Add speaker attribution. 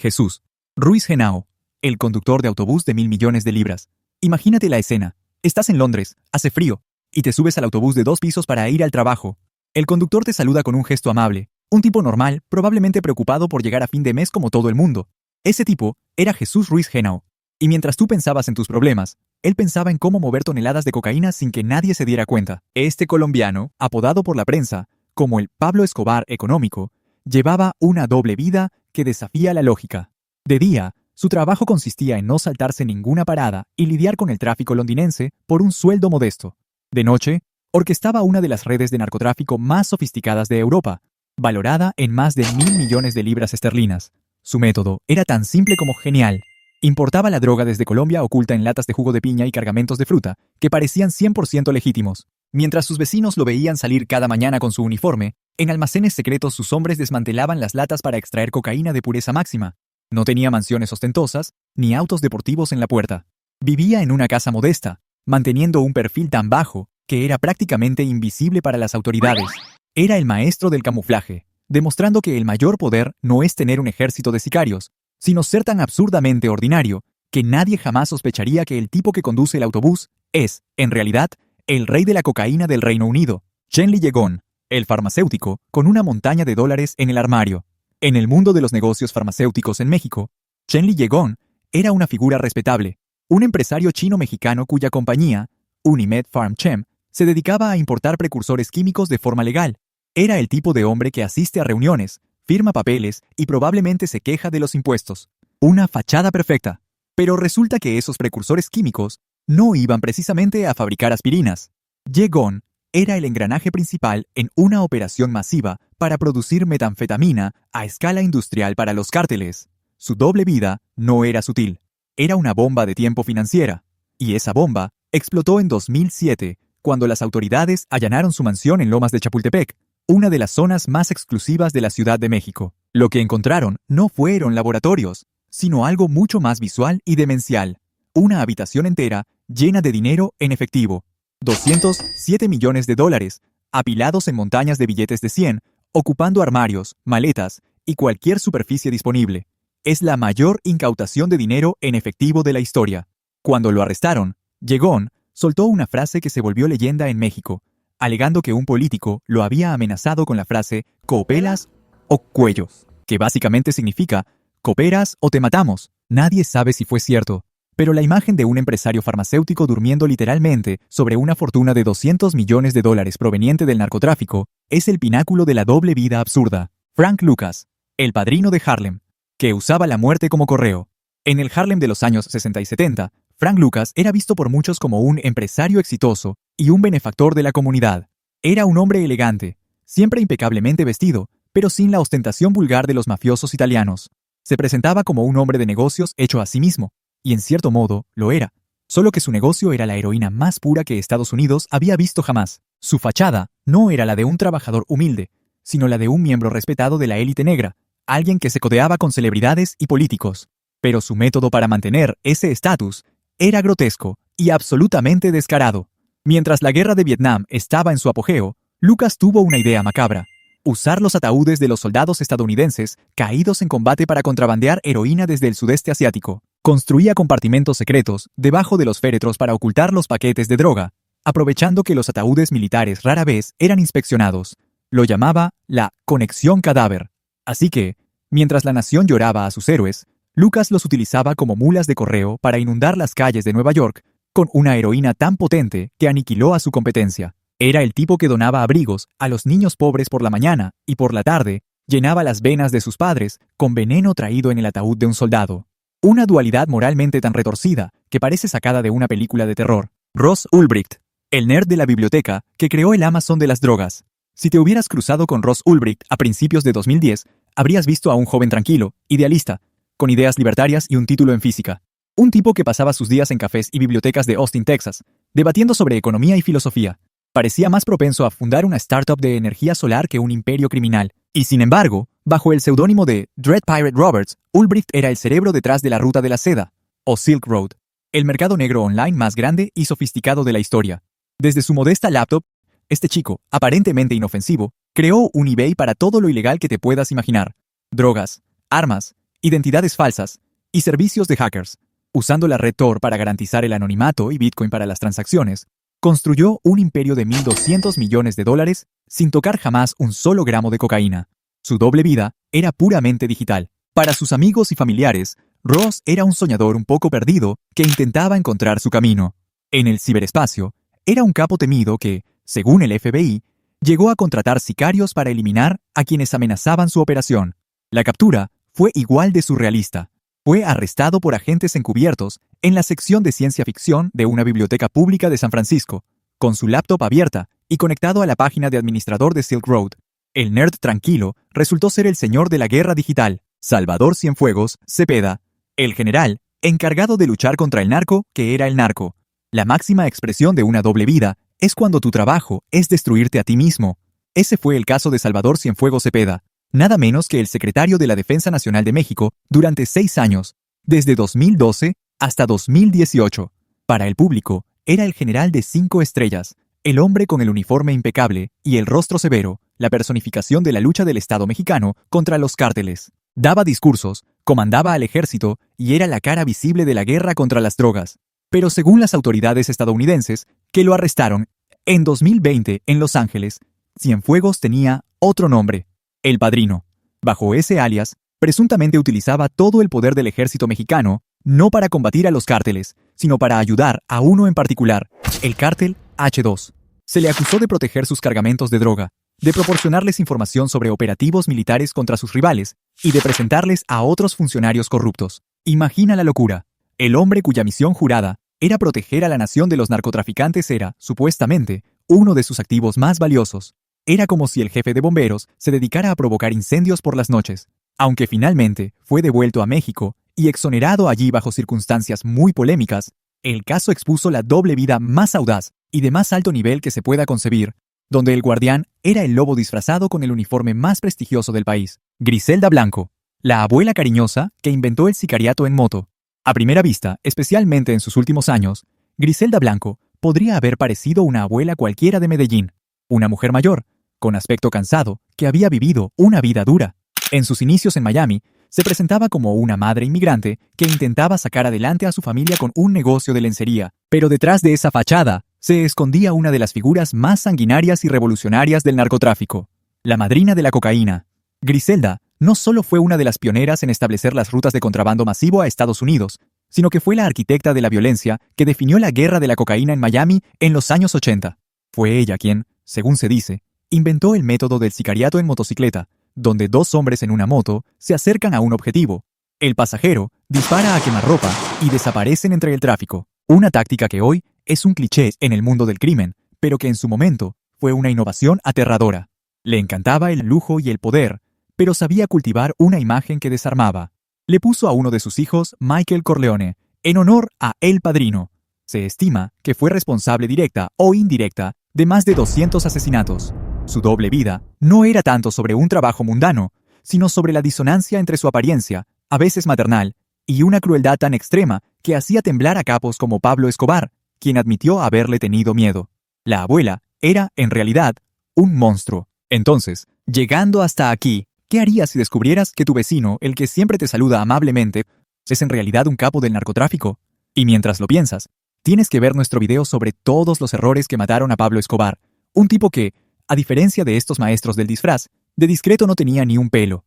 Speaker 1: Jesús Ruiz Henao, el conductor de autobús de 1.000 millones de libras. Imagínate la escena. Estás en Londres, hace frío, y te subes al autobús de 2 pisos para ir al trabajo. El conductor te saluda con un gesto amable, un tipo normal, probablemente preocupado por llegar a fin de mes como todo el mundo. Ese tipo era Jesús Ruiz Henao. Y mientras tú pensabas en tus problemas, él pensaba en cómo mover toneladas de cocaína sin que nadie se diera cuenta. Este colombiano, apodado por la prensa como el Pablo Escobar económico, llevaba una doble vida que desafía la lógica. De día, su trabajo consistía en no saltarse ninguna parada y lidiar con el tráfico londinense por un sueldo modesto. De noche, orquestaba una de las redes de narcotráfico más sofisticadas de Europa, valorada en más de 1.000 millones de libras esterlinas. Su método era tan simple como genial. Importaba la droga desde Colombia oculta en latas de jugo de piña y cargamentos de fruta, que parecían 100% legítimos. Mientras sus vecinos lo veían salir cada mañana con su uniforme, en almacenes secretos sus hombres desmantelaban las latas para extraer cocaína de pureza máxima. No tenía mansiones ostentosas, ni autos deportivos en la puerta. Vivía en una casa modesta, manteniendo un perfil tan bajo que era prácticamente invisible para las autoridades. Era el maestro del camuflaje, demostrando que el mayor poder no es tener un ejército de sicarios, sino ser tan absurdamente ordinario que nadie jamás sospecharía que el tipo que conduce el autobús es, en realidad, el rey de la cocaína del Reino Unido, Chen Yegon, el farmacéutico, con una montaña de dólares en el armario. En el mundo de los negocios farmacéuticos en México, Chen Yegon era una figura respetable, un empresario chino-mexicano cuya compañía, Unimed Pharm Chem, se dedicaba a importar precursores químicos de forma legal. Era el tipo de hombre que asiste a reuniones, firma papeles y probablemente se queja de los impuestos. Una fachada perfecta. Pero resulta que esos precursores químicos no iban precisamente a fabricar aspirinas. Yegon era el engranaje principal en una operación masiva para producir metanfetamina a escala industrial para los cárteles. Su doble vida no era sutil. Era una bomba de tiempo financiera. Y esa bomba explotó en 2007, cuando las autoridades allanaron su mansión en Lomas de Chapultepec, una de las zonas más exclusivas de la Ciudad de México. Lo que encontraron no fueron laboratorios, sino algo mucho más visual y demencial. Una habitación entera llena de dinero en efectivo. 207 millones de dólares, apilados en montañas de billetes de 100, ocupando armarios, maletas y cualquier superficie disponible. Es la mayor incautación de dinero en efectivo de la historia. Cuando lo arrestaron, Yegon soltó una frase que se volvió leyenda en México, alegando que un político lo había amenazado con la frase «cooperas o cuellos», que básicamente significa «cooperas o te matamos». Nadie sabe si fue cierto, pero la imagen de un empresario farmacéutico durmiendo literalmente sobre una fortuna de 200 millones de dólares proveniente del narcotráfico es el pináculo de la doble vida absurda. Frank Lucas, el padrino de Harlem, que usaba la muerte como correo. En el Harlem de los años 60 y 70, Frank Lucas era visto por muchos como un empresario exitoso y un benefactor de la comunidad. Era un hombre elegante, siempre impecablemente vestido, pero sin la ostentación vulgar de los mafiosos italianos. Se presentaba como un hombre de negocios hecho a sí mismo, y en cierto modo lo era, solo que su negocio era la heroína más pura que Estados Unidos había visto jamás. Su fachada no era la de un trabajador humilde, sino la de un miembro respetado de la élite negra, alguien que se codeaba con celebridades y políticos. Pero su método para mantener ese estatus era grotesco y absolutamente descarado. Mientras la guerra de Vietnam estaba en su apogeo, Lucas tuvo una idea macabra: usar los ataúdes de los soldados estadounidenses caídos en combate para contrabandear heroína desde el sudeste asiático. Construía compartimentos secretos debajo de los féretros para ocultar los paquetes de droga, aprovechando que los ataúdes militares rara vez eran inspeccionados. Lo llamaba la conexión cadáver. Así que, mientras la nación lloraba a sus héroes, Lucas los utilizaba como mulas de correo para inundar las calles de Nueva York con una heroína tan potente que aniquiló a su competencia. Era el tipo que donaba abrigos a los niños pobres por la mañana y por la tarde llenaba las venas de sus padres con veneno traído en el ataúd de un soldado. Una dualidad moralmente tan retorcida que parece sacada de una película de terror. Ross Ulbricht, el nerd de la biblioteca que creó el Amazon de las drogas. Si te hubieras cruzado con Ross Ulbricht a principios de 2010, habrías visto a un joven tranquilo, idealista, con ideas libertarias y un título en física. Un tipo que pasaba sus días en cafés y bibliotecas de Austin, Texas, debatiendo sobre economía y filosofía. Parecía más propenso a fundar una startup de energía solar que un imperio criminal. Y sin embargo, bajo el seudónimo de Dread Pirate Roberts, Ulbricht era el cerebro detrás de la Ruta de la Seda, o Silk Road, el mercado negro online más grande y sofisticado de la historia. Desde su modesta laptop, este chico, aparentemente inofensivo, creó un eBay para todo lo ilegal que te puedas imaginar: drogas, armas, identidades falsas y servicios de hackers. Usando la red Tor para garantizar el anonimato y Bitcoin para las transacciones, construyó un imperio de $1.200 millones sin tocar jamás un solo gramo de cocaína. Su doble vida era puramente digital. Para sus amigos y familiares, Ross era un soñador un poco perdido que intentaba encontrar su camino. En el ciberespacio, era un capo temido que, según el FBI, llegó a contratar sicarios para eliminar a quienes amenazaban su operación. La captura fue igual de surrealista. Fue arrestado por agentes encubiertos en la sección de ciencia ficción de una biblioteca pública de San Francisco, con su laptop abierta y conectado a la página de administrador de Silk Road. El nerd tranquilo resultó ser el señor de la guerra digital, Salvador Cienfuegos Cepeda, el general encargado de luchar contra el narco que era el narco. La máxima expresión de una doble vida es cuando tu trabajo es destruirte a ti mismo. Ese fue el caso de Salvador Cienfuegos Cepeda, nada menos que el secretario de la Defensa Nacional de México durante 6 años, desde 2012 hasta 2018. Para el público, era el general de 5 estrellas, el hombre con el uniforme impecable y el rostro severo, la personificación de la lucha del Estado mexicano contra los cárteles. Daba discursos, comandaba al ejército y era la cara visible de la guerra contra las drogas. Pero según las autoridades estadounidenses, que lo arrestaron en 2020 en Los Ángeles, Cienfuegos tenía otro nombre: El Padrino. Bajo ese alias, presuntamente utilizaba todo el poder del ejército mexicano, no para combatir a los cárteles, sino para ayudar a uno en particular, el cártel H2. Se le acusó de proteger sus cargamentos de droga, de proporcionarles información sobre operativos militares contra sus rivales y de presentarles a otros funcionarios corruptos. Imagina la locura. El hombre cuya misión jurada era proteger a la nación de los narcotraficantes era, supuestamente, uno de sus activos más valiosos. Era como si el jefe de bomberos se dedicara a provocar incendios por las noches. Aunque finalmente fue devuelto a México y exonerado allí bajo circunstancias muy polémicas, el caso expuso la doble vida más audaz y de más alto nivel que se pueda concebir, donde el guardián era el lobo disfrazado con el uniforme más prestigioso del país, Griselda Blanco, la abuela cariñosa que inventó el sicariato en moto. A primera vista, especialmente en sus últimos años, Griselda Blanco podría haber parecido una abuela cualquiera de Medellín, una mujer mayor, con aspecto cansado, que había vivido una vida dura. En sus inicios en Miami, se presentaba como una madre inmigrante que intentaba sacar adelante a su familia con un negocio de lencería, pero detrás de esa fachada se escondía una de las figuras más sanguinarias y revolucionarias del narcotráfico, la madrina de la cocaína. Griselda no solo fue una de las pioneras en establecer las rutas de contrabando masivo a Estados Unidos, sino que fue la arquitecta de la violencia que definió la guerra de la cocaína en Miami en los años 80. Fue ella quien, según se dice, inventó el método del sicariato en motocicleta, donde 2 hombres en una moto se acercan a un objetivo. El pasajero dispara a quemarropa y desaparecen entre el tráfico. Una táctica que hoy es un cliché en el mundo del crimen, pero que en su momento fue una innovación aterradora. Le encantaba el lujo y el poder, pero sabía cultivar una imagen que desarmaba. Le puso a uno de sus hijos Michael Corleone, en honor a El Padrino. Se estima que fue responsable directa o indirecta de más de 200 asesinatos. Su doble vida no era tanto sobre un trabajo mundano, sino sobre la disonancia entre su apariencia, a veces maternal, y una crueldad tan extrema que hacía temblar a capos como Pablo Escobar, quien admitió haberle tenido miedo. La abuela era, en realidad, un monstruo. Entonces, llegando hasta aquí, ¿qué harías si descubrieras que tu vecino, el que siempre te saluda amablemente, es en realidad un capo del narcotráfico? Y mientras lo piensas, tienes que ver nuestro video sobre todos los errores que mataron a Pablo Escobar, un tipo que, a diferencia de estos maestros del disfraz, de discreto no tenía ni un pelo.